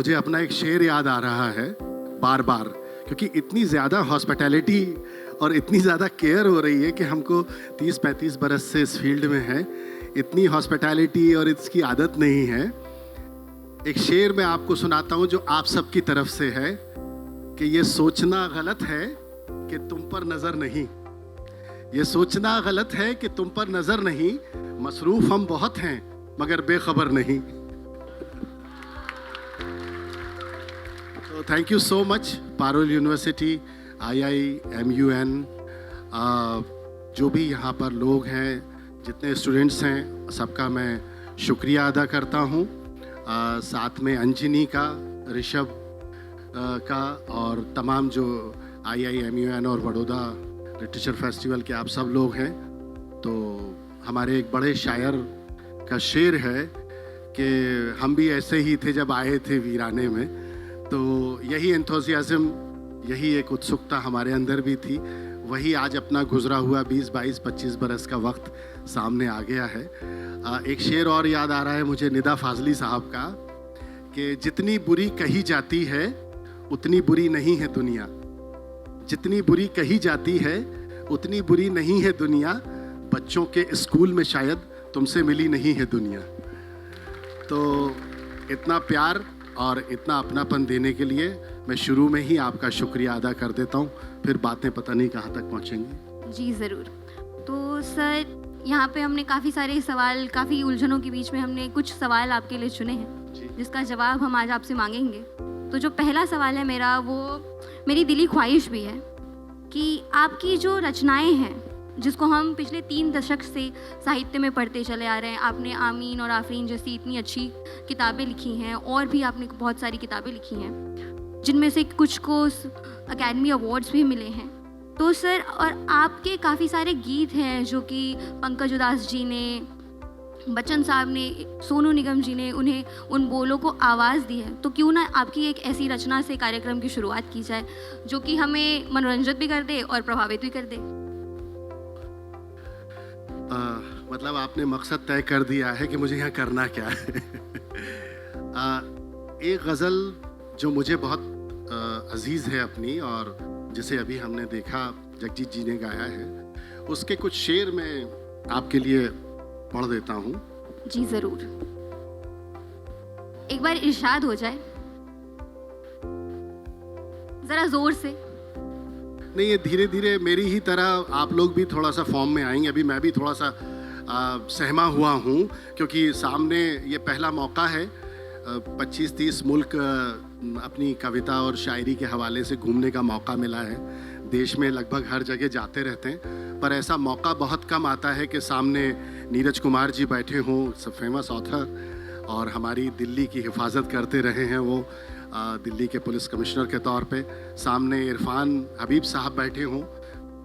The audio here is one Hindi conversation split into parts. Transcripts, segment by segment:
मुझे अपना एक शेर याद आ रहा है बार बार, क्योंकि इतनी ज़्यादा हॉस्पिटैलिटी और इतनी ज़्यादा केयर हो रही है कि हमको 30-35 बरस से इस फील्ड में है, इतनी हॉस्पिटैलिटी और इसकी आदत नहीं है। एक शेर मैं आपको सुनाता हूँ जो आप सबकी तरफ से है कि ये सोचना गलत है कि तुम पर नज़र नहीं, ये सोचना गलत है कि तुम पर नज़र नहीं, मसरूफ़ हम बहुत हैं मगर बेखबर नहीं। तो thank you so much Parul university, IIMUN, जो भी यहाँ पर लोग हैं, जितने स्टूडेंट्स हैं, सबका मैं शुक्रिया अदा करता हूँ। साथ में अंजनी का, ऋषभ का और तमाम जो IIMUN और बड़ौदा लिटरेचर फेस्टिवल के आप सब लोग हैं। तो हमारे एक बड़े शायर का शेर है कि हम भी ऐसे ही थे जब आए थे वीराने में। तो यही एंथुसियाज्म, यही एक उत्सुकता हमारे अंदर भी थी, वही आज अपना गुजरा हुआ 20, 22, 25 बरस का वक्त सामने आ गया है। एक शेर और याद आ रहा है मुझे निदा फाजली साहब का कि जितनी बुरी कही जाती है उतनी बुरी नहीं है दुनिया, जितनी बुरी कही जाती है उतनी बुरी नहीं है दुनिया, बच्चों के स्कूल में शायद तुमसे मिली नहीं है दुनिया। तो इतना प्यार और इतना अपनापन देने के लिए मैं शुरू में ही आपका शुक्रिया अदा कर देता हूँ, फिर बातें पता नहीं कहाँ तक पहुँचेंगी। जी ज़रूर। तो सर, यहाँ पे हमने काफ़ी सारे सवाल, काफ़ी उलझनों के बीच में हमने कुछ सवाल आपके लिए चुने हैं जिसका जवाब हम आज आपसे मांगेंगे। तो जो पहला सवाल है मेरा, वो मेरी दिली ख्वाहिश भी है कि आपकी जो रचनाएं हैं, जिसको हम पिछले 3 दशक से साहित्य में पढ़ते चले आ रहे हैं, आपने आमीन और आफरीन जैसी इतनी अच्छी किताबें लिखी हैं और भी आपने बहुत सारी किताबें लिखी हैं जिनमें से कुछ को अकेडमी अवार्ड्स भी मिले हैं। तो सर, और आपके काफ़ी सारे गीत हैं जो कि पंकज उदास जी ने, बच्चन साहब ने, सोनू निगम जी ने उन्हें उन बोलों को आवाज़ दी है। तो क्यों ना आपकी एक ऐसी रचना से कार्यक्रम की शुरुआत की जाए जो कि हमें मनोरंजित भी कर दे और प्रभावित भी कर दे। मतलब आपने मकसद तय कर दिया है कि मुझे यहाँ करना क्या है। एक गज़ल जो मुझे बहुत अजीज़ है अपनी, और जिसे अभी हमने देखा जगजीत जी ने गाया है, उसके कुछ शेर मैं आपके लिए पढ़ देता हूँ। जी ज़रूर, एक बार इरशाद हो जाए ज़रा ज़ोर से। नहीं, ये धीरे धीरे मेरी ही तरह आप लोग भी थोड़ा सा फॉर्म में आएंगे। अभी मैं भी थोड़ा सा सहमा हुआ हूँ क्योंकि सामने ये पहला मौका है। 25-30 मुल्क अपनी कविता और शायरी के हवाले से घूमने का मौका मिला है। देश में लगभग हर जगह जाते रहते हैं, पर ऐसा मौका बहुत कम आता है कि सामने नीरज कुमार जी बैठे हों, सब फेमस ऑथर, और हमारी दिल्ली की हिफाजत करते रहे हैं वो, दिल्ली के पुलिस कमिश्नर के तौर पे। सामने इरफान हबीब साहब बैठे हों,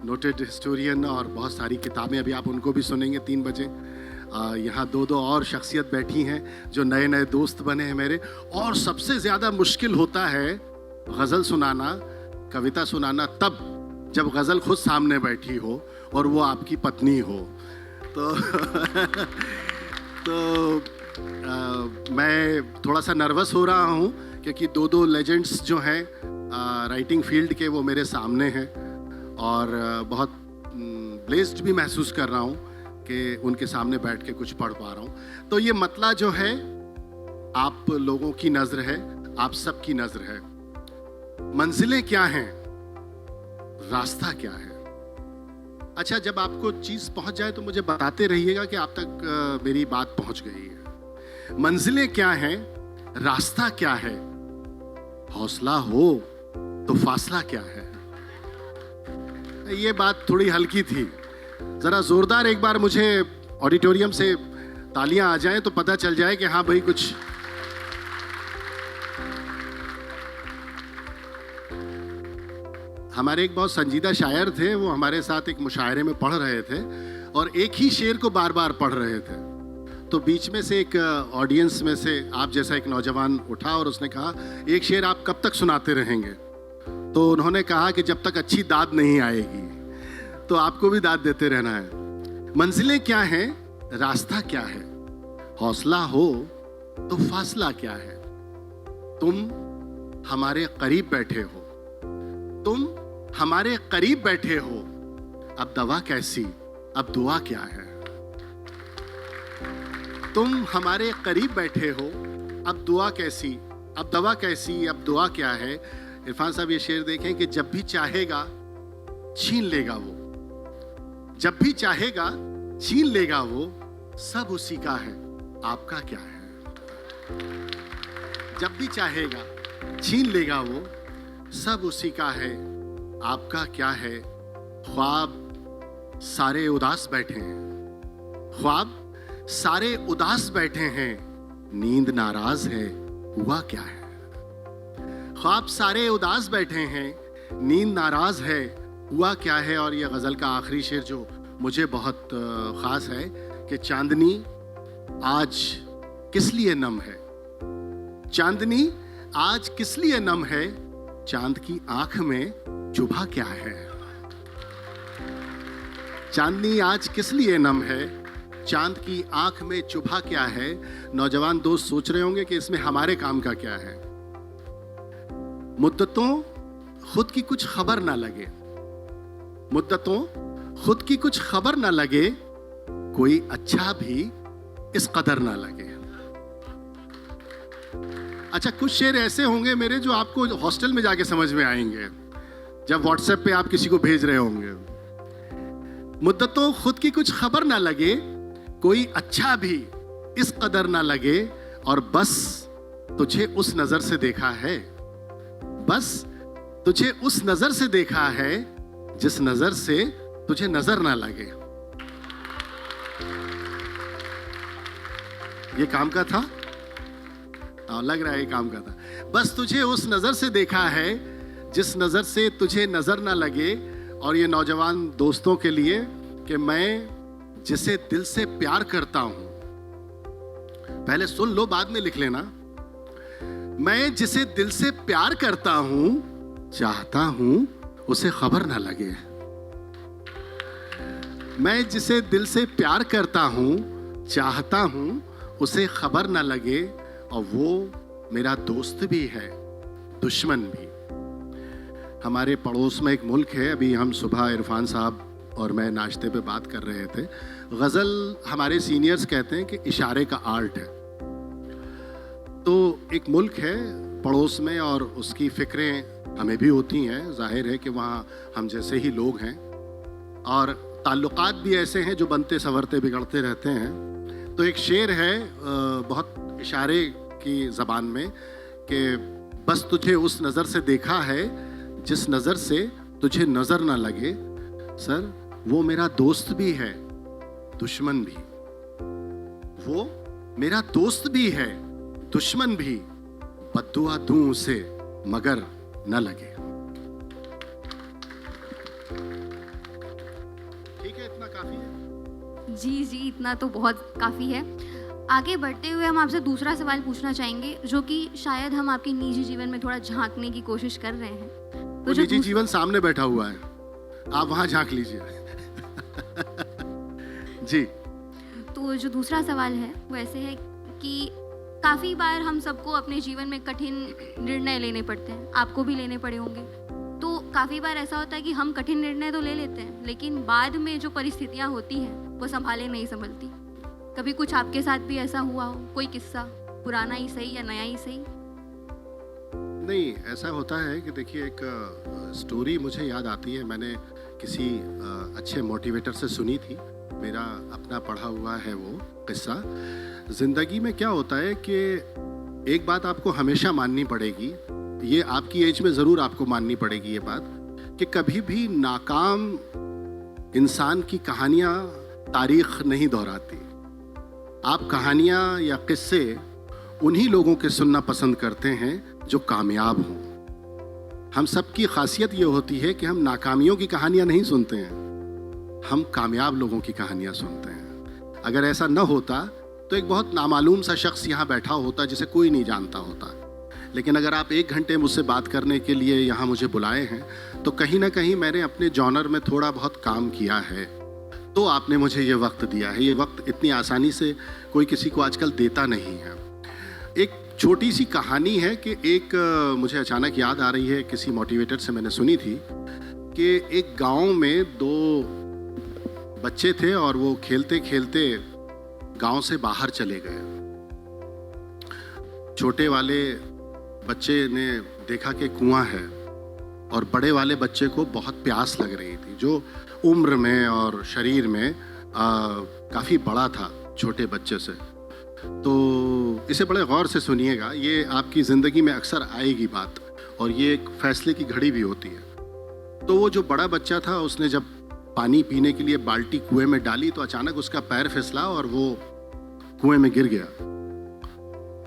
नोटेड हिस्टोरियन, और बहुत सारी किताबें अभी आप उनको भी सुनेंगे 3 बजे। यहाँ 2 और शख्सियत बैठी हैं जो नए नए दोस्त बने हैं मेरे। और सबसे ज़्यादा मुश्किल होता है गज़ल सुनाना, कविता सुनाना, तब जब गज़ल खुद सामने बैठी हो और वो आपकी पत्नी हो। तो मैं थोड़ा सा नर्वस हो रहा हूँ क्योंकि 2 लेजेंड्स जो हैं राइटिंग फील्ड के, वो मेरे सामने हैं, और बहुत ब्लेस्ड भी महसूस कर रहा हूँ कि उनके सामने बैठ के कुछ पढ़ पा रहा हूँ। तो ये मतला जो है, आप लोगों की नज़र है, आप सब की नज़र है। मंजिलें क्या हैं, रास्ता क्या है। अच्छा, जब आपको चीज़ पहुँच जाए तो मुझे बताते रहिएगा कि आप तक मेरी बात पहुँच गई है। मंजिलें क्या हैं, रास्ता क्या है, हौसला हो तो फासला क्या है। ये बात थोड़ी हल्की थी, ज़रा ज़ोरदार एक बार मुझे ऑडिटोरियम से तालियां आ जाएं तो पता चल जाए कि हाँ भाई कुछ। हमारे एक बहुत संजीदा शायर थे, वो हमारे साथ एक मुशायरे में पढ़ रहे थे और एक ही शेर को बार बार पढ़ रहे थे। तो बीच में से एक ऑडियंस में से आप जैसा एक नौजवान उठा और उसने कहा, एक शेर आप कब तक सुनाते रहेंगे? तो उन्होंने कहा कि जब तक अच्छी दाद नहीं आएगी। तो आपको भी दाद देते रहना है। मंजिलें क्या हैं, रास्ता क्या है, हौसला हो तो फासला क्या है। तुम हमारे करीब बैठे हो, तुम हमारे करीब बैठे हो, अब दवा कैसी, अब दुआ क्या है। तुम हमारे करीब बैठे हो, अब दुआ कैसी, अब दवा कैसी, अब दुआ क्या है। इरफान साहब ये शेर देखें कि जब भी चाहेगा छीन लेगा वो, जब भी चाहेगा छीन लेगा वो, सब उसी का है, आपका क्या है। जब भी चाहेगा छीन लेगा वो, सब उसी का है, आपका क्या है। ख्वाब सारे उदास बैठे हैं, ख्वाब सारे उदास बैठे हैं, नींद नाराज है, हुआ क्या है। ख्वाब सारे उदास बैठे हैं, नींद नाराज है, हुआ क्या है। और ये गजल का आखिरी शेर जो मुझे बहुत खास है कि चांदनी आज किस लिए नम है, चांदनी आज किस लिए नम है, चांद की आंख में चुभा क्या है। चांदनी आज किस लिए नम है, चांद की आंख में चुभा क्या है। नौजवान दोस्त सोच रहे होंगे कि इसमें हमारे काम का क्या है। मुद्दतों खुद की कुछ खबर ना लगे, मुद्दतों खुद की कुछ खबर ना लगे, कोई अच्छा भी इस कदर ना लगे। अच्छा, कुछ शेर ऐसे होंगे मेरे जो आपको हॉस्टल में जाके समझ में आएंगे, जब व्हाट्सएप पे आप किसी को भेज रहे होंगे। मुद्दतों खुद की कुछ खबर ना लगे, कोई अच्छा भी इस कदर ना लगे, और बस तुझे उस नजर से देखा है, बस तुझे उस नजर से देखा है, जिस नजर से तुझे नजर ना लगे। ये काम का था, लग रहा है ये काम का था। बस तुझे उस नजर से देखा है, जिस नजर से तुझे नजर ना लगे। और ये नौजवान दोस्तों के लिए कि मैं जिसे दिल से प्यार करता हूं, पहले सुन लो बाद में लिख लेना। मैं जिसे दिल से प्यार करता हूं, चाहता हूं उसे खबर ना लगे। मैं जिसे दिल से प्यार करता हूं, चाहता हूं उसे खबर ना लगे, और वो मेरा दोस्त भी है, दुश्मन भी। हमारे पड़ोस में एक मुल्क है, अभी हम सुबह इरफान साहब और मैं नाश्ते पे बात कर रहे थे। गज़ल हमारे सीनियर्स कहते हैं कि इशारे का आर्ट है। तो एक मुल्क है पड़ोस में, और उसकी फ़िक्रें हमें भी होती हैं। जाहिर है कि वहाँ हम जैसे ही लोग हैं, और ताल्लुकात भी ऐसे हैं जो बनते संवरते बिगड़ते रहते हैं। तो एक शेर है बहुत इशारे की ज़बान में कि बस तुझे उस नज़र से देखा है, जिस नज़र से तुझे नज़र ना लगे। सर, वो मेरा दोस्त भी है, दुश्मन भी। वो मेरा दोस्त भी है, दुश्मन भी। बद्दुआ दूं उसे मगर न लगे। ठीक है, इतना काफी है। जी जी, इतना तो बहुत काफ़ी है। आगे बढ़ते हुए हम आपसे दूसरा सवाल पूछना चाहेंगे, जो कि शायद हम आपके निजी जीवन में थोड़ा झांकने की कोशिश कर रहे हैं। तो निजी जीवन सामने बैठा हुआ है, आप वहां झांक लीजिए। जी। तो जो दूसरा सवाल है वो ऐसे है कि काफ़ी बार हम सबको अपने जीवन में कठिन निर्णय लेने पड़ते हैं, आपको भी लेने पड़े होंगे। तो काफ़ी बार ऐसा होता है कि हम कठिन निर्णय तो ले लेते हैं, लेकिन बाद में जो परिस्थितियाँ होती हैं वो संभाले नहीं संभलती। कभी कुछ आपके साथ भी ऐसा हुआ हो, कोई किस्सा, पुराना ही सही या नया ही सही? नहीं, ऐसा होता है कि देखिए, एक स्टोरी मुझे याद आती है, मैंने किसी अच्छे मोटिवेटर से सुनी थी। मेरा अपना पढ़ा हुआ है वो किस्सा। ज़िंदगी में क्या होता है कि एक बात आपको हमेशा माननी पड़ेगी, ये आपकी एज में ज़रूर आपको माननी पड़ेगी ये बात, कि कभी भी नाकाम इंसान की कहानियाँ तारीख़ नहीं दोहराती। आप कहानियाँ या किस्से उन्हीं लोगों के सुनना पसंद करते हैं जो कामयाब हों। हम सब की खासियत ये होती है कि हम नाकामियों की कहानियाँ नहीं सुनते हैं, हम कामयाब लोगों की कहानियाँ सुनते हैं। अगर ऐसा न होता तो एक बहुत नामालूम सा शख्स यहाँ बैठा होता जिसे कोई नहीं जानता होता। लेकिन अगर आप 1 घंटे मुझसे बात करने के लिए यहाँ मुझे बुलाए हैं, तो कहीं ना कहीं मैंने अपने जॉनर में थोड़ा बहुत काम किया है, तो आपने मुझे ये वक्त दिया है। ये वक्त इतनी आसानी से कोई किसी को आजकल देता नहीं है। एक छोटी सी कहानी है कि एक मुझे अचानक याद आ रही है, किसी मोटिवेटर से मैंने सुनी थी कि एक गांव में 2 बच्चे थे और वो खेलते खेलते गांव से बाहर चले गए। छोटे वाले बच्चे ने देखा कि कुआं है और बड़े वाले बच्चे को बहुत प्यास लग रही थी, जो उम्र में और शरीर में काफ़ी बड़ा था छोटे बच्चे से। तो इसे बड़े गौर से सुनिएगा, ये आपकी ज़िंदगी में अक्सर आएगी बात, और ये एक फैसले की घड़ी भी होती है। तो वो जो बड़ा बच्चा था, उसने जब पानी पीने के लिए बाल्टी कुएं में डाली तो अचानक उसका पैर फिसला और वो कुएं में गिर गया।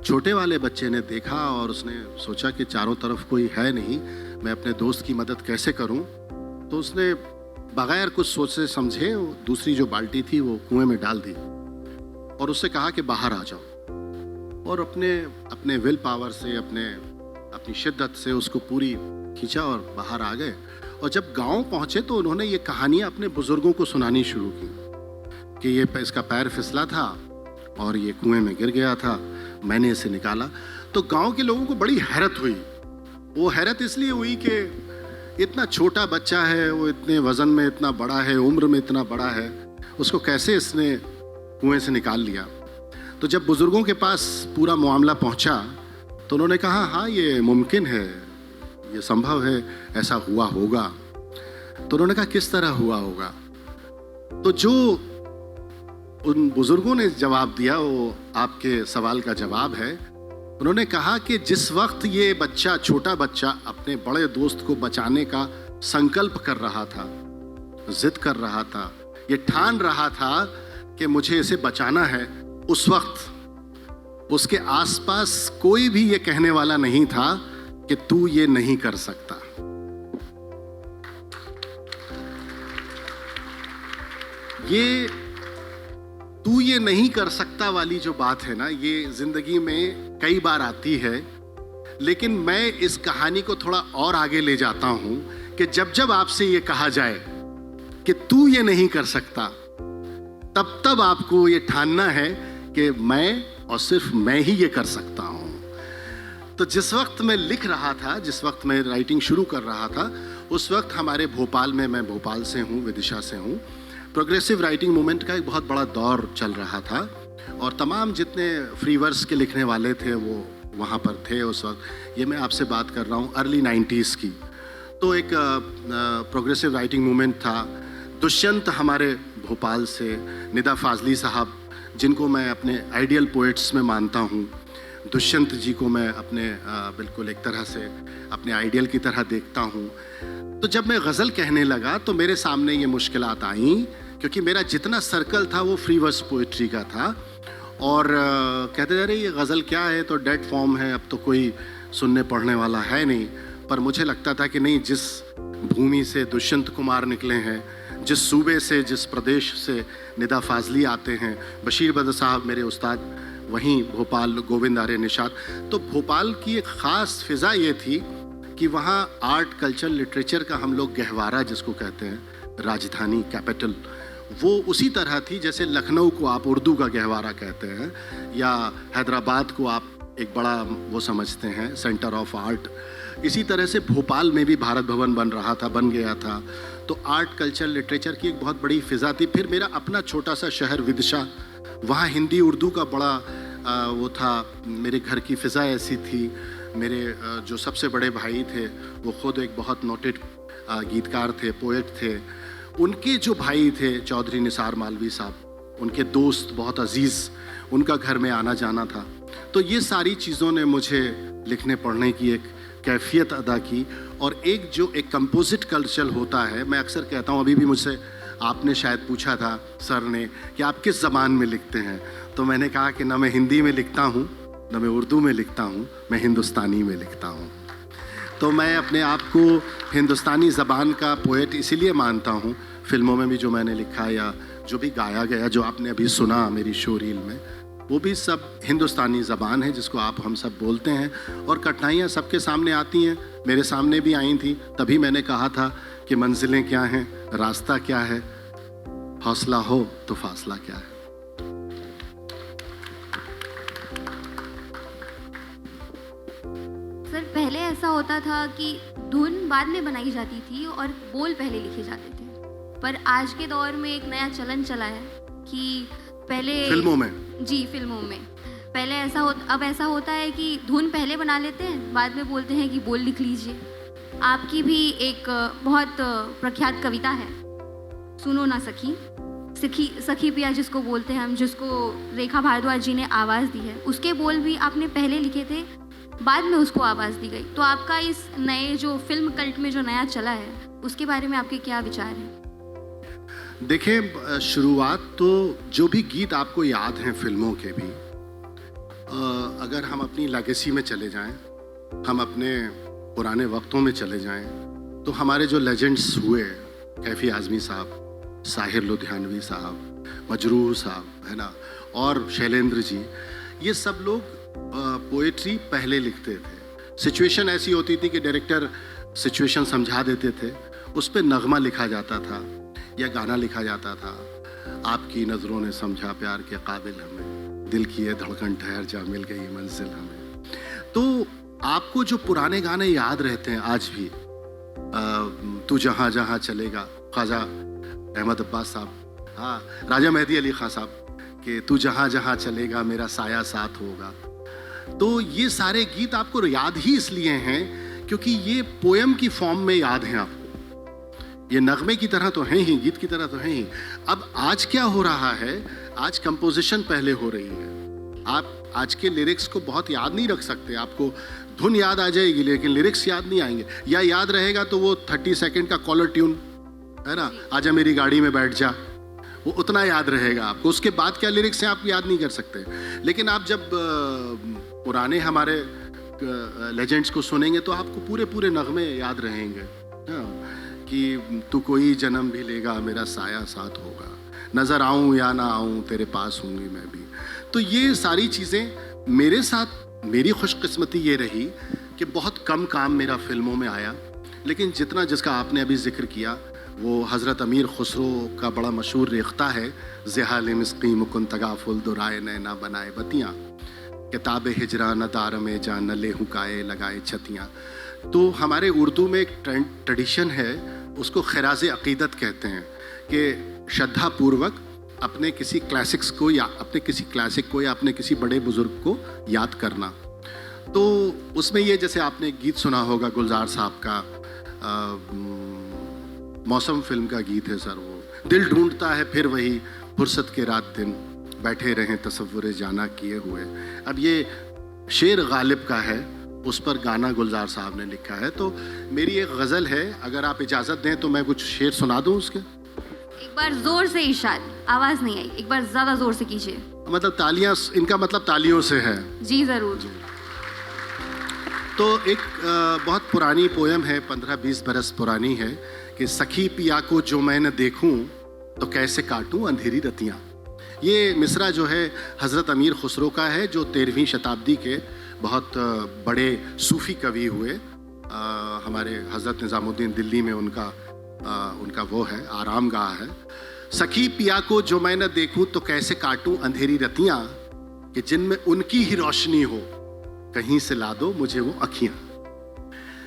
छोटे वाले बच्चे ने देखा और उसने सोचा कि चारों तरफ कोई है नहीं, मैं अपने दोस्त की मदद कैसे करूं। तो उसने बगैर कुछ सोचे समझे दूसरी जो बाल्टी थी वो कुएं में डाल दी और उससे कहा कि बाहर आ जाओ, और अपने विल पावर से, अपनी शिद्दत से उसको पूरी खींचा और बाहर आ गए। और जब गांव पहुंचे तो उन्होंने ये कहानियां अपने बुजुर्गों को सुनानी शुरू की कि ये इसका पैर फिसला था और ये कुएं में गिर गया था, मैंने इसे निकाला। तो गांव के लोगों को बड़ी हैरत हुई। वो हैरत इसलिए हुई कि इतना छोटा बच्चा है, वो इतने वजन में इतना बड़ा है, उम्र में इतना बड़ा है, उसको कैसे इसने कुएं से निकाल लिया। तो जब बुजुर्गों के पास पूरा मामला पहुंचा तो उन्होंने कहा, हाँ ये मुमकिन है, ये संभव है, ऐसा हुआ होगा। तो उन्होंने कहा किस तरह हुआ होगा। तो जो उन बुजुर्गों ने जवाब दिया वो आपके सवाल का जवाब है। उन्होंने कहा कि जिस वक्त ये बच्चा, छोटा बच्चा, अपने बड़े दोस्त को बचाने का संकल्प कर रहा था, जिद कर रहा था, ये ठान रहा था कि मुझे इसे बचाना है, उस वक्त उसके आसपास कोई भी ये कहने वाला नहीं था कि तू ये नहीं कर सकता। ये तू ये नहीं कर सकता वाली जो बात है ना, ये जिंदगी में कई बार आती है, लेकिन मैं इस कहानी को थोड़ा और आगे ले जाता हूं कि जब जब आपसे ये कहा जाए कि तू ये नहीं कर सकता, तब तब आपको ये ठानना है कि मैं और सिर्फ मैं ही ये कर सकता हूं। तो जिस वक्त मैं लिख रहा था, जिस वक्त मैं राइटिंग शुरू कर रहा था, उस वक्त हमारे भोपाल में, मैं भोपाल से हूं, विदिशा से हूं, प्रोग्रेसिव राइटिंग मूवमेंट का एक बहुत बड़ा दौर चल रहा था और तमाम जितने फ्री वर्स के लिखने वाले थे वो वहाँ पर थे उस वक्त। ये मैं आपसे बात कर रहा हूँ अर्ली 90s की। तो एक प्रोग्रेसिव राइटिंग मूवमेंट था। दुष्यंत हमारे भोपाल से, निदा फाजली साहब जिनको मैं अपने आइडियल पोइट्स में मानता हूँ, दुष्यंत जी को मैं अपने बिल्कुल एक तरह से अपने आइडियल की तरह देखता हूँ। तो जब मैं गज़ल कहने लगा तो मेरे सामने ये मुश्किलात आईं, क्योंकि मेरा जितना सर्कल था वो फ्री वर्स पोइट्री का था और कहते जा रहे ये गज़ल क्या है, तो डेड फॉर्म है, अब तो कोई सुनने पढ़ने वाला है नहीं। पर मुझे लगता था कि नहीं, जिस भूमि से दुष्यंत कुमार निकले हैं, जिस सूबे से, जिस प्रदेश से निदा फाजली आते हैं, बशीर बद्र साहब मेरे उस्ताद वहीं भोपाल, गोविंद आर्य निषाद, तो भोपाल की एक ख़ास फ़िज़ा ये थी कि वहाँ आर्ट, कल्चर, लिटरेचर का हम लोग गहवारा जिसको कहते हैं, राजधानी, कैपिटल, वो उसी तरह थी जैसे लखनऊ को आप उर्दू का गहवारा कहते हैं या हैदराबाद को आप एक बड़ा वो समझते हैं सेंटर ऑफ आर्ट। इसी तरह से भोपाल में भी भारत भवन बन रहा था, बन गया था। तो आर्ट, कल्चर, लिटरेचर की एक बहुत बड़ी फ़िज़ा थी। फिर मेरा अपना छोटा सा शहर विदिशा, वहाँ हिंदी उर्दू का बड़ा वो था। मेरे घर की फ़िज़ा ऐसी थी। मेरे जो सबसे बड़े भाई थे वो ख़ुद एक बहुत नोटेड गीतकार थे, पोएट थे। उनके जो भाई थे चौधरी निसार मालवी साहब, उनके दोस्त बहुत अजीज़, उनका घर में आना जाना था। तो ये सारी चीज़ों ने मुझे लिखने पढ़ने की एक कैफियत अदा की। और एक जो एक कंपोजिट कल्चर होता है, मैं अक्सर कहता हूँ, अभी भी मुझसे आपने शायद पूछा था सर ने कि आप किस ज़बान में लिखते हैं, तो मैंने कहा कि ना मैं हिंदी में लिखता हूँ, ना मैं उर्दू में लिखता हूँ, मैं हिंदुस्तानी में लिखता हूँ। तो मैं अपने आप को हिंदुस्तानी ज़बान का पोएट इसीलिए मानता हूँ। फिल्मों में भी जो मैंने लिखा या जो भी गाया गया, जो आपने अभी सुना मेरी शो रील में, वो भी सब हिंदुस्तानी ज़बान है जिसको आप हम सब बोलते हैं। और कठिनाइयाँ सबके सामने आती हैं, मेरे सामने भी आई थी। तभी मैंने कहा था कि मंजिलें क्या हैं, रास्ता क्या है, हौसला हो तो फासला क्या है। पहले ऐसा होता था कि धुन बाद में बनाई जाती थी और बोल पहले लिखे जाते थे, पर आज के दौर में एक नया चलन चला है कि पहले फिल्मों में, जी फिल्मों में पहले अब ऐसा होता है कि धुन पहले बना लेते हैं, बाद में बोलते हैं कि बोल लिख लीजिए। आपकी भी एक बहुत प्रख्यात कविता है, सुनो ना सखी, सखी पिया जिसको बोलते हैं हम, जिसको रेखा भारद्वाज जी ने आवाज़ दी है, उसके बोल भी आपने पहले लिखे थे, बाद में उसको आवाज़ दी गई। तो आपका इस नए जो फिल्म कल्ट में जो नया चला है, उसके बारे में आपके क्या विचार हैं? देखिए, शुरुआत तो जो भी गीत आपको याद हैं फिल्मों के भी, अगर हम अपनी लेगेसी में चले जाएं, हम अपने पुराने वक्तों में चले जाएं, तो हमारे जो लेजेंड्स हुए, कैफी आज़मी साहब, साहिर लुधियानवी साहब, मजरूह साहब, है ना, और शैलेंद्र जी, ये सब लोग पोएट्री पहले लिखते थे। सिचुएशन ऐसी होती थी कि डायरेक्टर सिचुएशन समझा देते थे, उस पर नगमा लिखा जाता था या गाना लिखा जाता था। आपकी नज़रों ने समझा प्यार के काबिल हमें, दिल की ये धड़कन ठहर जा, मिल गई मंजिल हमें। तो आपको जो पुराने गाने याद रहते हैं आज भी, तू जहाँ जहाँ चलेगा, ख्वाजा अहमद अब्बास साहब, हाँ, राजा मेहदी अली खां साहब कि तू जहाँ जहाँ चलेगा मेरा साया साथ होगा। तो ये सारे गीत आपको याद ही इसलिए हैं क्योंकि ये पोएम की फॉर्म में याद हैं आपको, ये नगमे की तरह तो हैं ही, गीत की तरह तो हैं ही। अब आज क्या हो रहा है, आज कंपोजिशन पहले हो रही है। आप आज के लिरिक्स को बहुत याद नहीं रख सकते, आपको धुन याद आ जाएगी लेकिन लिरिक्स याद नहीं आएंगे, या याद रहेगा तो वो 30 सेकंड का कॉलर ट्यून है ना, आजा मेरी गाड़ी में बैठ जा, वो उतना याद रहेगा आपको, उसके बाद क्या लिरिक्स हैं आप याद नहीं कर सकते। लेकिन आप जब पुराने हमारे लेजेंड्स को सुनेंगे तो आपको पूरे पूरे नगमे याद रहेंगे, कि तू कोई जन्म भी लेगा मेरा साया साथ होगा, नज़र आऊँ या ना आऊँ तेरे पास हूँगी मैं भी। तो ये सारी चीज़ें मेरे साथ, मेरी खुशकिस्मती ये रही कि बहुत कम काम मेरा फिल्मों में आया, लेकिन जितना जिसका आपने अभी जिक्र किया, वो हज़रत अमीर खुसरो का बड़ा मशहूर रेख्ता है, ज़हाल मिस्की मुकुन तगाफुल दुराए नैना बनाए बतियाँ, किताब हिजरा न दार में जा न ले हुकाए लगाए छतियाँ। तो हमारे उर्दू में एक ट्रेडिशन है, उसको खिराज अक़ीदत कहते हैं, कि श्रद्धापूर्वक अपने किसी क्लासिक्स को या अपने किसी क्लासिक को या अपने किसी बड़े बुज़ुर्ग को याद करना। तो उसमें ये, जैसे आपने गीत सुना होगा गुलजार साहब का, मौसम फिल्म का गीत है सर, वो दिल ढूंढता है फिर वही फुर्सत के रात दिन, बैठे रहें तसव्वुर जाना किए हुए। अब ये शेर गालिब का है, उस पर गाना गुलजार साहब ने लिखा है। तो मेरी एक गज़ल है, अगर आप इजाज़त दें तो मैं कुछ शेर सुना दूं उसके। एक बार जोर से इरशाद, आवाज़ नहीं आई, एक बार ज़्यादा जोर से कीजिए। मतलब तालियां, इनका मतलब तालियों से है जी ज़रूर। तो एक बहुत पुरानी पोएम है, 15-20 बरस पुरानी है, कि सखी पिया को जो मैं न देखूं तो कैसे काटूं अंधेरी रतियां। ये मिसरा जो है हज़रत अमीर खुसरो का है, जो 13वीं शताब्दी के बहुत बड़े सूफ़ी कवि हुए। हमारे हज़रत निज़ामुद्दीन दिल्ली में उनका वो है, आराम गाह है। सखी पिया को जो मैं न देखूं तो कैसे काटूं अंधेरी रतियां, कि जिनमें उनकी ही रोशनी हो कहीं से ला दो मुझे वो अखियां,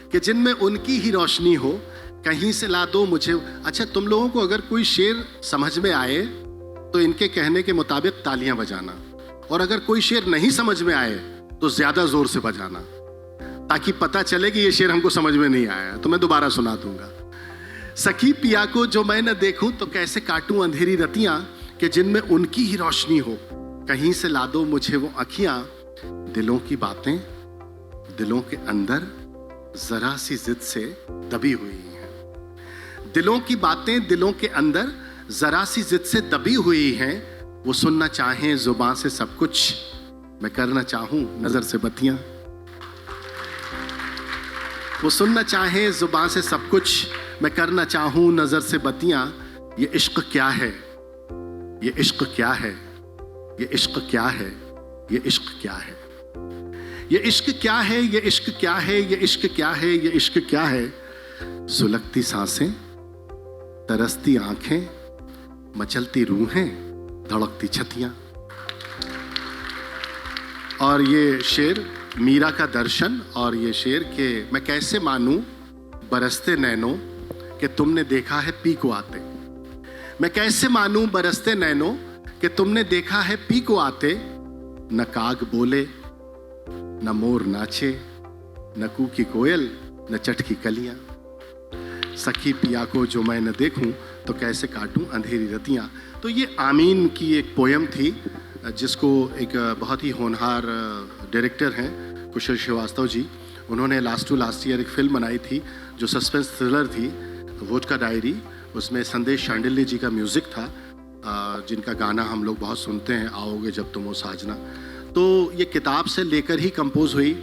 कि जिनमें उनकी ही रोशनी हो कहीं से ला दो मुझे। अच्छा, तुम लोगों को अगर कोई शेर समझ में आए तो इनके कहने के मुताबिक तालियां बजाना, और अगर कोई शेर नहीं समझ में आए तो ज्यादा जोर से बजाना, ताकि पता चले कि ये शेर हमको समझ में नहीं आया। तो मैं दोबारा सुना दूंगा। सखी पिया को जो मैं न देखूं तो कैसे काटूं अंधेरी रतियां, कि जिनमें उनकी ही रोशनी हो कहीं से ला दो मुझे वो अखियां। दिलों की बातें दिलों के अंदर जरा सी जिद से दबी हुई हैं, दिलों की बातें दिलों के अंदर जरा सी जिद से दबी हुई हैं। वो सुनना चाहें जुबान से सब कुछ, मैं करना चाहूं नजर से बतियां। वो सुनना चाहें जुबान से सब कुछ, मैं करना चाहूं नजर से बतियां। ये इश्क क्या है, ये इश्क क्या है, ये इश्क क्या है, ये इश्क क्या है, ये इश्क क्या है, ये इश्क क्या है, ये इश्क क्या है, ये इश्क क्या है। सुलगती सांसें, तरसती आंखें, मचलती रूहें, धड़कती छतियां। और ये शेर मीरा का दर्शन और ये शेर के मैं कैसे मानूं बरसते नैनों कि तुमने देखा है पी को आते। मैं कैसे मानूं बरसते नैनों कि तुमने देखा है पी को आते। न काग बोले न मोर नाचे न कूकी कोयल न चटकी कलियां। सखी पिया को जो मैं न देखूं तो कैसे काटूं अंधेरी रतियां। तो ये आमीन की एक पोयम थी जिसको एक बहुत ही होनहार डायरेक्टर हैं कुशल श्रीवास्तव जी, उन्होंने लास्ट टू लास्ट ईयर एक फिल्म बनाई थी जो सस्पेंस थ्रिलर थी, वोडका डायरी। उसमें संदेश शांडिल्य जी का म्यूज़िक था, जिनका गाना हम लोग बहुत सुनते हैं, आओगे जब तुम हो साजना। तो ये किताब से लेकर ही कंपोज हुई,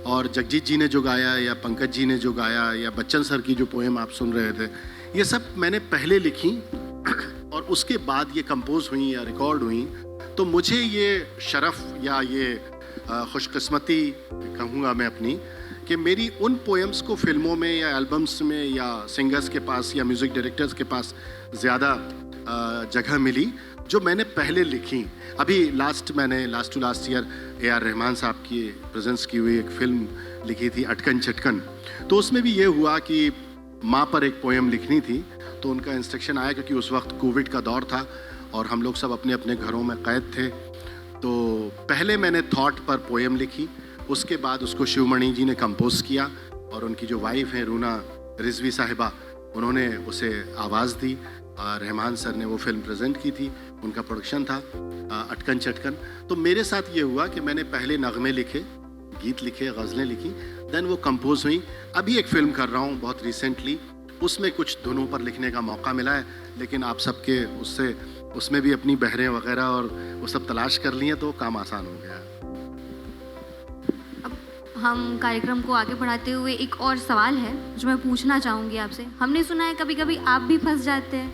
और जगजीत जी ने जो गाया या पंकज जी ने जो गाया या बच्चन सर की जो पोएम आप सुन रहे थे, ये सब मैंने पहले लिखी और उसके बाद ये कंपोज हुई या रिकॉर्ड हुई। तो मुझे ये शरफ़ या ये खुशकिस्मती कहूँगा मैं अपनी, कि मेरी उन पोएम्स को फिल्मों में या एल्बम्स में या सिंगर्स के पास या म्यूज़िक डायरेक्टर्स के पास ज़्यादा जगह मिली जो मैंने पहले लिखी। अभी मैंने last to last year AR Rahman sahab की प्रेजेंस की हुई एक फ़िल्म लिखी थी अटकन चटकन। तो उसमें भी ये हुआ कि माँ पर एक पोएम लिखनी थी, तो उनका इंस्ट्रक्शन आया क्योंकि उस वक्त कोविड का दौर था और हम लोग सब अपने अपने घरों में कैद थे। तो पहले मैंने थॉट पर पोएम लिखी, उसके बाद उसको शिवमणि जी ने कंपोज किया और उनकी जो वाइफ हैं रूना रिजवी साहिबा, उन्होंने उसे आवाज़ दी। रहमान सर ने वो फिल्म प्रेजेंट की थी, उनका प्रोडक्शन था अटकन चटकन। तो मेरे साथ ये हुआ कि मैंने पहले नगमे लिखे, गीत लिखे, गज़लें लिखी, देन वो कंपोज हुई। अभी एक फ़िल्म कर रहा हूँ बहुत रिसेंटली, उसमें कुछ धुनों पर लिखने का मौका मिला है, लेकिन आप सबके उसमें भी अपनी बहरें वगैरह और वो सब तलाश कर लिए तो काम आसान हो गया। अब हम कार्यक्रम को आगे बढ़ाते हुए एक और सवाल है जो मैं पूछना चाहूँगी आपसे। हमने सुना है कभी कभी आप भी फंस जाते हैं,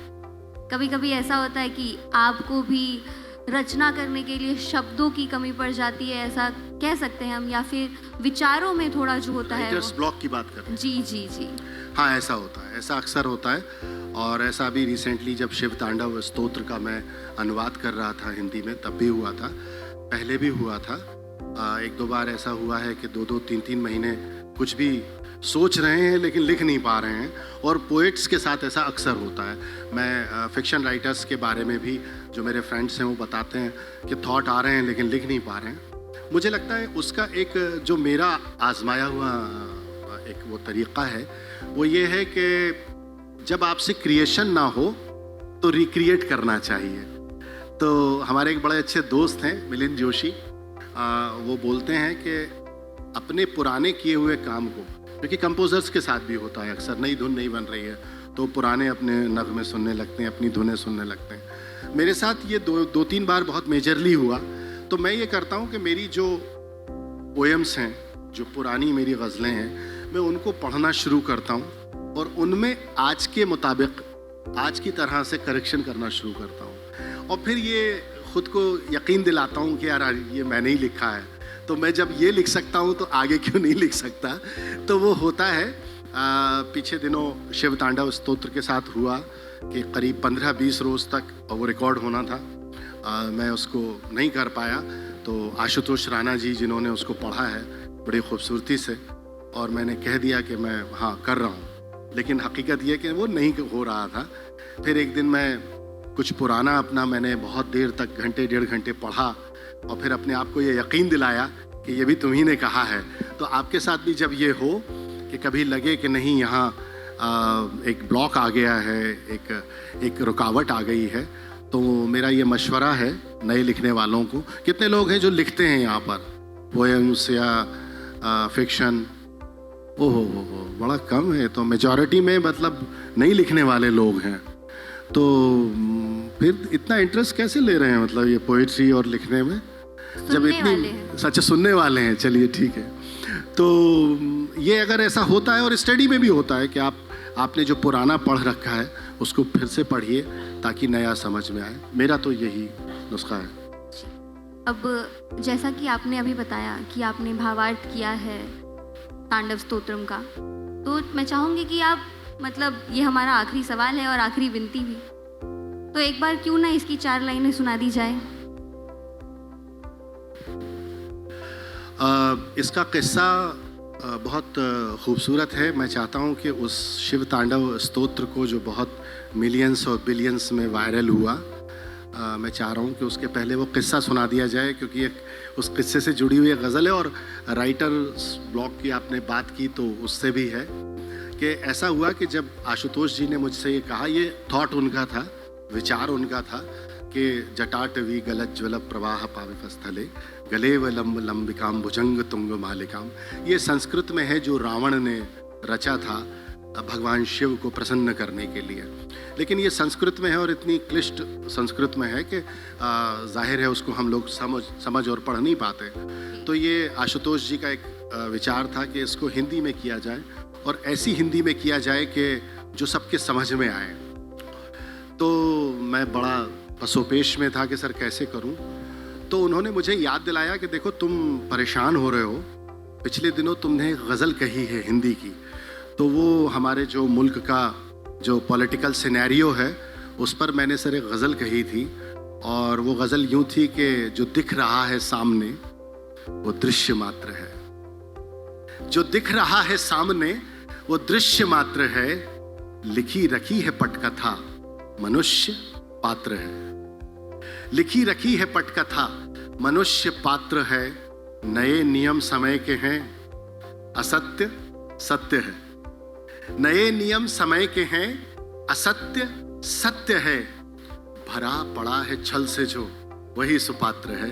कभी कभी ऐसा होता है कि आपको भी रचना करने के लिए शब्दों की कमी पड़ जाती है, ऐसा कह सकते हैं हम, या फिर विचारों में थोड़ा जो होता है राइटर्स ब्लॉक की बात करते हैं। जी जी जी। हाँ, ऐसा होता है, ऐसा अक्सर होता है। और ऐसा भी रिसेंटली जब शिव तांडव स्तोत्र का मैं अनुवाद कर रहा था हिंदी में, तब भी हुआ था, पहले भी हुआ था। एक दो बार ऐसा हुआ है कि 2-2, 3-3 महीने कुछ भी सोच रहे हैं लेकिन लिख नहीं पा रहे हैं, और पोएट्स के साथ ऐसा अक्सर होता है। मैं फिक्शन राइटर्स के बारे में भी जो मेरे फ्रेंड्स हैं वो बताते हैं कि थॉट आ रहे हैं लेकिन लिख नहीं पा रहे हैं। मुझे लगता है उसका एक जो मेरा आजमाया हुआ एक वो तरीक़ा है, वो ये है कि जब आपसे क्रिएशन ना हो तो रिक्रिएट करना चाहिए। तो हमारे एक बड़े अच्छे दोस्त हैं मिलिंद जोशी, वो बोलते हैं कि अपने पुराने किए हुए काम को, क्योंकि कंपोजर्स के साथ भी होता है अक्सर, नई धुन नहीं बन रही है तो पुराने अपने नगमे सुनने लगते हैं, अपनी धुनें सुनने लगते हैं। मेरे साथ ये दो तीन बार बहुत मेजरली हुआ। तो मैं ये करता हूँ कि मेरी जो पोएम्स हैं, जो पुरानी मेरी गज़लें हैं, मैं उनको पढ़ना शुरू करता हूँ और उनमें आज के मुताबिक, आज की तरह से करेक्शन करना शुरू करता हूँ, और फिर ये ख़ुद को यकीन दिलाता हूँ कि यार ये मैंने ही लिखा है, तो मैं जब ये लिख सकता हूँ तो आगे क्यों नहीं लिख सकता। तो वो होता है। पीछे दिनों शिव तांडव स्तोत्र के साथ हुआ कि करीब 15-20 रोज़ तक वो रिकॉर्ड होना था, मैं उसको नहीं कर पाया। तो आशुतोष राणा जी जिन्होंने उसको पढ़ा है बड़ी खूबसूरती से, और मैंने कह दिया कि मैं हाँ कर रहा हूँ, लेकिन हकीकत ये कि वो नहीं हो रहा था। फिर एक दिन मैं कुछ पुराना अपना मैंने बहुत देर तक, घंटे 1.5 घंटे पढ़ा, और फिर अपने आप को ये यकीन दिलाया कि ये भी तुम्ही ने कहा है। तो आपके साथ भी जब ये हो कि कभी लगे कि नहीं यहाँ एक ब्लॉक आ गया है, एक रुकावट आ गई है, तो मेरा ये मशवरा है नए लिखने वालों को। कितने लोग हैं जो लिखते हैं यहाँ पर पोएम्स या फिक्शन? ओहो बड़ा कम है। तो मेजॉरिटी में मतलब नहीं लिखने वाले लोग हैं, तो फिर इतना इंटरेस्ट कैसे ले रहे हैं मतलब ये पोइट्री और लिखने में, जब इतनी सच सुनने वाले हैं। चलिए ठीक है। तो ये अगर ऐसा होता है, और स्टडी में भी होता है कि आपने जो पुराना पढ़ रखा है उसको फिर से पढ़िए ताकि नया समझ में आए। मेरा तो यही नुस्खा है। अब जैसा कि आपने अभी बताया कि आपने भावार्थ किया है तांडव स्तोत्रम का, तो मैं चाहूँगी कि आप, मतलब ये हमारा आखिरी सवाल है और आखिरी विनती भी, तो एक बार क्यों ना इसकी 4 लाइनें सुना दी जाए। इसका किस्सा बहुत खूबसूरत है। मैं चाहता हूँ कि उस शिव तांडव स्तोत्र को जो बहुत मिलियंस और बिलियंस में वायरल हुआ, मैं चाह रहा हूँ कि उसके पहले वो किस्सा सुना दिया जाए, क्योंकि एक उस किस्से से जुड़ी हुई एक गज़ल है और राइटर ब्लॉक की आपने बात की तो उससे भी है कि ऐसा हुआ कि जब आशुतोष जी ने मुझसे ये कहा, ये थॉट उनका था, विचार उनका था कि जटाटवी गलज्ज्वल प्रवाह पावितस्थले गले व लंब लंबिकाम भुजंग तुंग मालिकाम। ये संस्कृत में है जो रावण ने रचा था भगवान शिव को प्रसन्न करने के लिए, लेकिन ये संस्कृत में है और इतनी क्लिष्ट संस्कृत में है कि जाहिर है उसको हम लोग समझ और पढ़ नहीं पाते। तो ये आशुतोष जी का एक विचार था कि इसको हिंदी में किया जाए और ऐसी हिंदी में किया जाए कि जो सबके समझ में आए। तो मैं बड़ा पसोपेश में था कि सर कैसे करूं। तो उन्होंने मुझे याद दिलाया कि देखो तुम परेशान हो रहे हो, पिछले दिनों तुमने एक गज़ल कही है हिंदी की, तो वो हमारे जो मुल्क का जो पॉलिटिकल सिनेरियो है उस पर मैंने सर एक गज़ल कही थी, और वो गज़ल यूं थी कि जो दिख रहा है सामने वो दृश्य मात्र है, जो दिख रहा है सामने वो दृश्य मात्र है, लिखी रखी है पटकथा मनुष्य पात्र है, लिखी रखी है पटकथा मनुष्य पात्र है, नए नियम समय के हैं असत्य सत्य है, नए नियम समय के हैं असत्य सत्य है, भरा पड़ा है छल से जो वही सुपात्र है,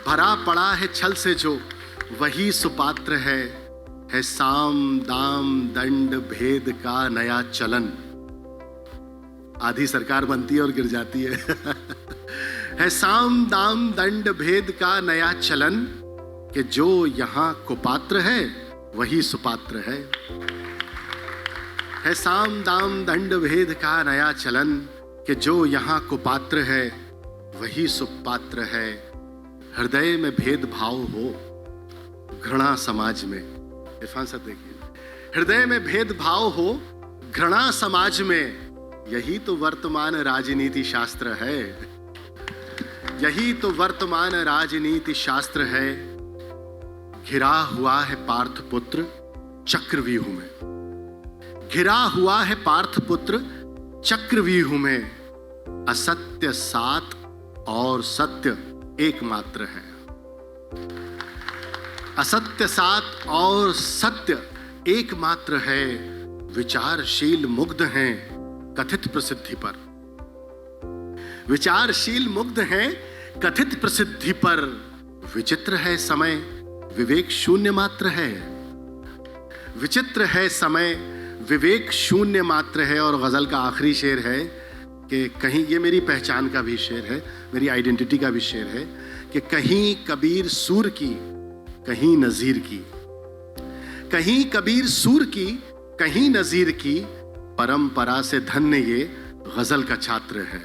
भरा पड़ा है छल से जो वही सुपात्र है साम दाम दंड भेद का नया चलन। आधी सरकार बनती है और गिर जाती है साम दाम दंड भेद का नया चलन, कि जो यहाँ कुपात्र है वही सुपात्र है साम दाम दंड भेद का नया चलन, कि जो यहाँ कुपात्र है वही सुपात्र है, हृदय में भेदभाव हो घृणा समाज में। इरफान साहब देखिए, हृदय में भेदभाव हो घृणा समाज में, यही तो वर्तमान राजनीति शास्त्र है, यही तो वर्तमान राजनीति शास्त्र है, घिरा हुआ है पार्थ पुत्र चक्रव्यूह में, घिरा हुआ है पार्थ पुत्र चक्रव्यूह में, असत्य सात और सत्य एकमात्र है, असत्य सात और सत्य एकमात्र है, विचारशील मुग्ध हैं कथित प्रसिद्धि पर, विचारशील मुग्ध हैं कथित प्रसिद्धि पर, विचित्र है समय विवेक शून्य मात्र है, विचित्र है समय विवेक शून्य मात्र है। और गजल का आखिरी शेर है कि कहीं, ये मेरी पहचान का भी शेर है, मेरी आइडेंटिटी का भी शेर है, कि कहीं कबीर सूर की कहीं नजीर की, कहीं कबीर सूर की कहीं नजीर की, परंपरा से धन्य ये गजल का छात्र है,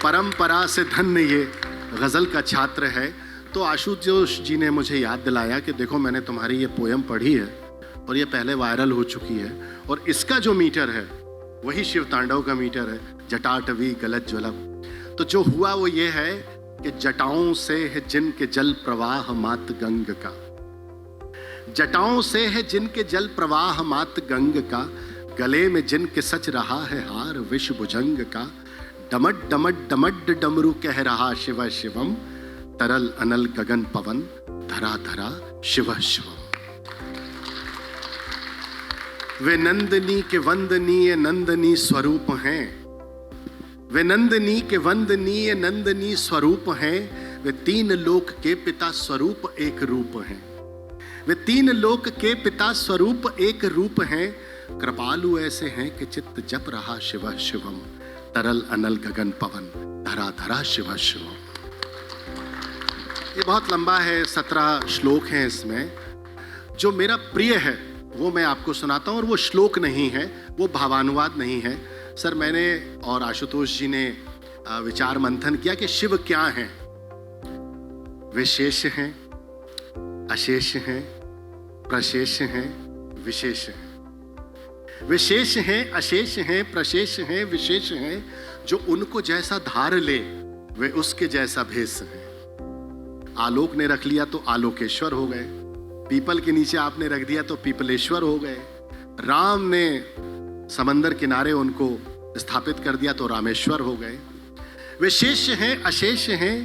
परंपरा से धन्य ये गजल का छात्र है। तो आशुतोष जी ने मुझे याद दिलाया कि देखो मैंने तुम्हारी ये पोयम पढ़ी है और ये पहले वायरल हो चुकी है, और इसका जो मीटर है वही शिव तांडव का मीटर है, जटाटवी गलत ज्वलम। तो जो हुआ वो ये है कि जटाओं से है जिनके जल प्रवाह मात गंग का, जटाओं से है जिनके जल प्रवाह मात गंग का, गले में जिनके सच रहा है हार विष भुजंग का, डमट डमट डमट डमरू कह रहा शिव शिवम, तरल अनल गगन पवन धरा धरा शिव शिवम। वे नंदनी के वंदनीय नंदनी स्वरूप हैं, वे नंदनी के वंदनीय नंदनी स्वरूप हैं, वे तीन लोक के पिता स्वरूप एक रूप हैं, वे तीन लोक के पिता स्वरूप एक रूप हैं, कृपालु ऐसे हैं कि चित्त जप रहा शिव शिवम, तरल अनल गगन पवन धरा धरा शिव शिवम। ये बहुत लंबा है, 17 श्लोक हैं इसमें। जो मेरा प्रिय है वो मैं आपको सुनाता हूँ, और वो श्लोक नहीं है, वो भावानुवाद नहीं है। सर मैंने और आशुतोष जी ने विचार मंथन किया कि शिव क्या हैं। वे शेष हैं, अशेष हैं, प्रशेष हैं, विशेष हैं। वे शेष हैं, अशेष हैं, प्रशेष हैं, विशेष हैं। जो उनको जैसा धार ले वे उसके जैसा भेष हैं। आलोक ने रख लिया तो आलोकेश्वर हो गए, पीपल के नीचे आपने रख दिया तो पीपलेश्वर हो गए, राम ने समंदर किनारे उनको स्थापित कर दिया तो रामेश्वर हो गए। वे शेष हैं, अशेष हैं,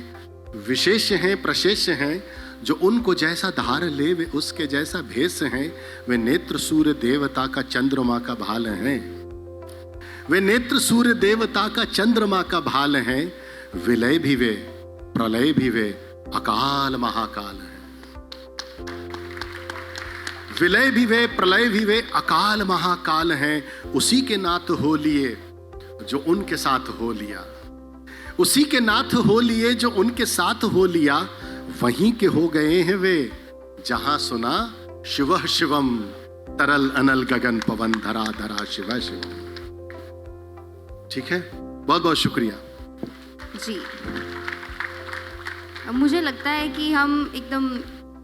विशेष हैं, प्रशेष हैं, जो उनको जैसा धार ले वे उसके जैसा भेष हैं। वे नेत्र सूर्य देवता का चंद्रमा का भाल हैं, वे नेत्र सूर्य देवता का चंद्रमा का भाल हैं। विलय भी वे, प्रलय भी वे, अकाल महाकाल हैं। विलय भी वे, प्रलय भी वे, अकाल महाकाल हैं। उसी के नाथ हो लिए जो उनके साथ हो लिया, उसी के नाथ हो लिए जो उनके साथ हो लिया। वहीं के हो गए हैं वे जहां सुना शिवः शिवम, तरल अनल गगन पवन धरा धरा शिव शिवम। ठीक है, बहुत बहुत शुक्रिया जी। अब मुझे लगता है कि हम एकदम,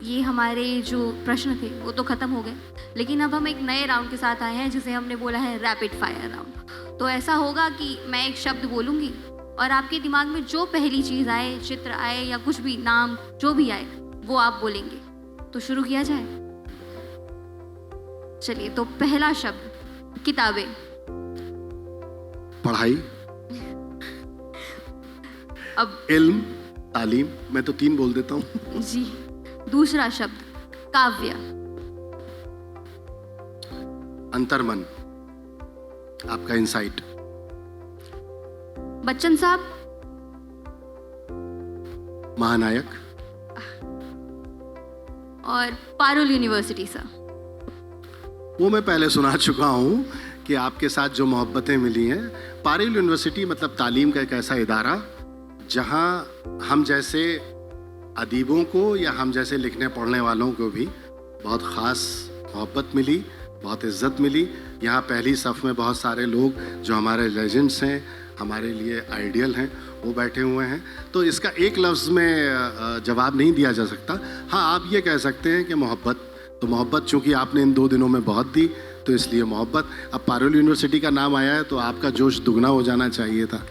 ये हमारे जो प्रश्न थे वो तो ख़त्म हो गए, लेकिन अब हम एक नए राउंड के साथ आए हैं जिसे हमने बोला है रैपिड फायर राउंड। तो ऐसा होगा कि मैं एक शब्द बोलूँगी और आपके दिमाग में जो पहली चीज़ आए, चित्र आए या कुछ भी, नाम जो भी आए, वो आप बोलेंगे। तो शुरू किया जाए? चलिए, तो पहला शब्द किताबें। पढ़ाई, अब इल्म, तालीम, मैं तो 3 बोल देता हूँ जी। दूसरा शब्द काव्य। अंतर्मन, आपका इंसाइट। बच्चन साहब। महानायक। और पारुल यूनिवर्सिटी सर। वो मैं पहले सुना चुका हूँ कि आपके साथ जो मोहब्बतें मिली हैं। पारुल यूनिवर्सिटी मतलब तालीम का एक ऐसा इदारा जहाँ हम जैसे अदीबों को या हम जैसे लिखने पढ़ने वालों को भी बहुत ख़ास मोहब्बत मिली, बहुत इज़्ज़त मिली। यहाँ पहली सफ़ में बहुत सारे लोग जो हमारे लेजेंड्स हैं, हमारे लिए आइडियल हैं, वो बैठे हुए हैं। तो इसका एक लफ्ज़ में जवाब नहीं दिया जा सकता। हाँ, आप ये कह सकते हैं कि मोहब्बत, तो मोहब्बत चूँकि आपने इन 2 दिनों में बहुत दी तो इसलिए मोहब्बत। अब पारुल यूनिवर्सिटी का नाम आया है तो आपका जोश दुगना हो जाना चाहिए था।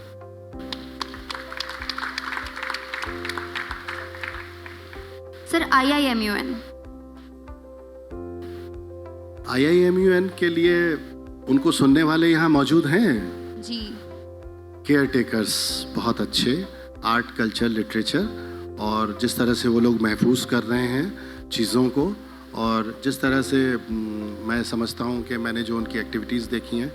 Sir IIMUN। IIMUN के लिए उनको सुनने वाले यहाँ मौजूद हैं जी। केयर टेकर्स, बहुत अच्छे, आर्ट, कल्चर, लिटरेचर, और जिस तरह से वो लोग महफूज कर रहे हैं चीज़ों को, और जिस तरह से मैं समझता हूँ कि मैंने जो उनकी एक्टिविटीज़ देखी हैं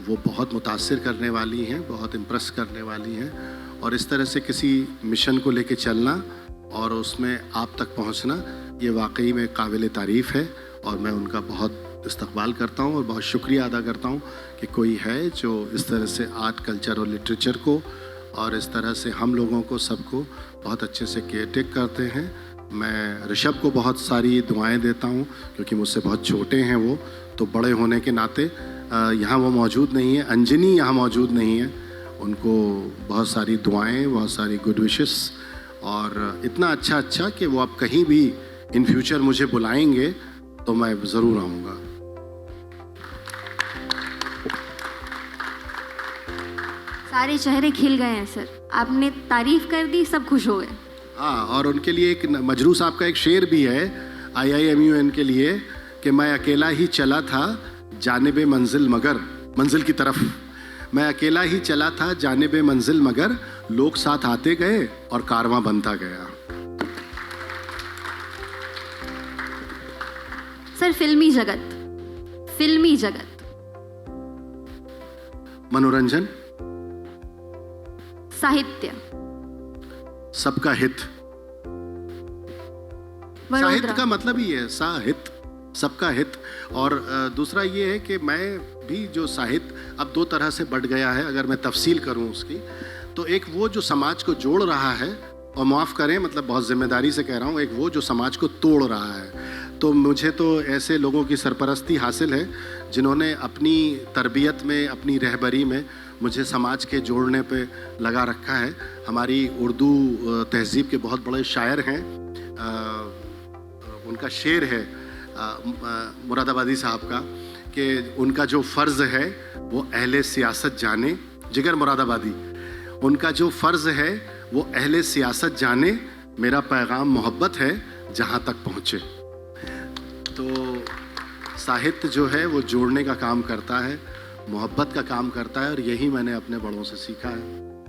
वो बहुत मुतासिर करने वाली हैं, बहुत इम्प्रेस करने वाली हैं। और इस तरह से किसी मिशन को लेके चलना और उसमें आप तक पहुंचना, ये वाकई में काबिल तारीफ़ है। और मैं उनका बहुत इस्तकबाल करता हूं और बहुत शुक्रिया अदा करता हूं कि कोई है जो इस तरह से आर्ट, कल्चर और लिटरेचर को और इस तरह से हम लोगों को सबको बहुत अच्छे से केयर टेक करते हैं। मैं ऋषभ को बहुत सारी दुआएं देता हूं क्योंकि मुझसे बहुत छोटे हैं वो, तो बड़े होने के नाते यहाँ वो मौजूद नहीं है, अंजनी यहाँ मौजूद नहीं है, उनको बहुत सारी दुआएं, बहुत सारी गुड विशेस, और इतना अच्छा कि वो अब कहीं भी इन फ्यूचर मुझे बुलाएंगे तो मैं ज़रूर आऊँगा। सारे चेहरे खिल गए हैं सर, आपने तारीफ कर दी, सब खुश हो गए। हाँ, और उनके लिए एक मजरू साहब का एक शेर भी है IIMUN के लिए कि मैं अकेला ही चला था जानिबे मंजिल मगर, मंजिल की तरफ मैं अकेला ही चला था जानिबे मंजिल मगर, लोग साथ आते गए और कारवां बनता गया। सर फिल्मी जगत। फिल्मी जगत। मनोरंजन। साहित्य। सबका हित। साहित्य का मतलब ही है साहित्य, सबका हित। और दूसरा ये है कि मैं भी जो साहित्य अब 2 तरह से बढ़ गया है, अगर मैं तफसील करूं उसकी, तो एक वो जो समाज को जोड़ रहा है, और माफ़ करें मतलब बहुत जिम्मेदारी से कह रहा हूँ, एक वो जो समाज को तोड़ रहा है। तो मुझे तो ऐसे लोगों की सरपरस्ती हासिल है जिन्होंने अपनी तरबियत में, अपनी रहबरी में मुझे समाज के जोड़ने पे लगा रखा है। हमारी उर्दू तहज़ीब के बहुत बड़े शायर हैं, उनका शेर है मुरादाबादी साहब का कि उनका जो फ़र्ज़ है वो अहले सियासत जाने, जिगर मुरादाबादी, उनका जो फ़र्ज़ है वो अहले सियासत जाने, मेरा पैगाम मोहब्बत है जहाँ तक पहुँचे। तो साहित्य जो है वो जोड़ने का काम करता है, मोहब्बत का काम करता है, और यही मैंने अपने बड़ों से सीखा है।